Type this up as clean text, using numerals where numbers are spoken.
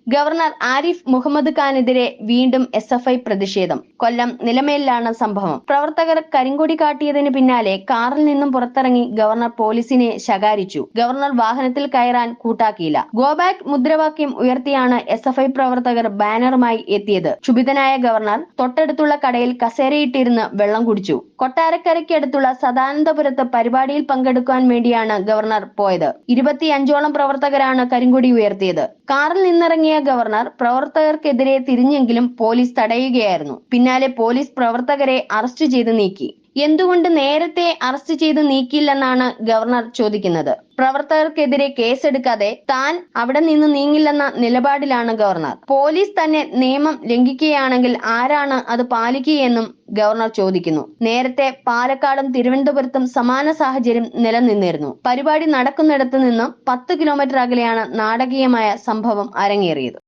Governor Arif Muhammad ഖാനെതിരെ വീണ്ടും SFI പ്രതിഷേധം. കൊല്ലം നിലമേലിലാണ് സംഭവം. പ്രവർത്തകർ കരിങ്കൊടി കാട്ടിയതിന് പിന്നാലെ കാറിൽ നിന്നും പുറത്തിറങ്ങി ഗവർണർ പോലീസിനെ ശകാരിച്ചു. ഗവർണർ വാഹനത്തിൽ കയറാൻ കൂട്ടാക്കിയില്ല. ഗോ ബാക്ക് മുദ്രാവാക്യം ഉയർത്തിയാണ് SFI പ്രവർത്തകർ ബാനറുമായി എത്തിയത്. ക്ഷുഭിതനായ ഗവർണർ തൊട്ടടുത്തുള്ള കടയിൽ കസേരയിട്ടിരുന്ന് വെള്ളം കുടിച്ചു. കൊട്ടാരക്കരയ്ക്കടുത്തുള്ള സദാനന്ദപുരത്ത് പരിപാടിയിൽ പങ്കെടുക്കാൻ വേണ്ടിയാണ് ഗവർണർ പോയത്. 25ഓളം പ്രവർത്തകരാണ് കരിങ്കൊടി ഉയർത്തിയത്. കാറിൽ നിന്നിറങ്ങിയ ഗവർണർ പ്രവർത്തകർക്കെതിരെ തിരിഞ്ഞെങ്കിലും പോലീസ് തടയുകയായിരുന്നു. പിന്നാലെ പോലീസ് പ്രവർത്തകരെ അറസ്റ്റ് ചെയ്ത് നീക്കി. എന്തുകൊണ്ട് നേരത്തെ അറസ്റ്റ് ചെയ്ത് നീക്കിയില്ലെന്നാണ് ഗവർണർ ചോദിക്കുന്നത്. പ്രവർത്തകർക്കെതിരെ കേസെടുക്കാതെ താൻ അവിടെ നിന്ന് നീങ്ങില്ലെന്ന നിലപാടിലാണ് ഗവർണർ. പോലീസ് തന്നെ നിയമം ലംഘിക്കുകയാണെങ്കിൽ ആരാണ് അത് പാലിക്കുകയെന്നും ഗവർണർ ചോദിക്കുന്നു. നേരത്തെ പാലക്കാടും തിരുവനന്തപുരത്തും സമാന സാഹചര്യം നിലനിന്നിരുന്നു. പരിപാടി നടക്കുന്നിടത്ത് നിന്നും 10 കിലോമീറ്റർ അകലെയാണ് നാടകീയമായ സംഭവം അരങ്ങേറിയത്.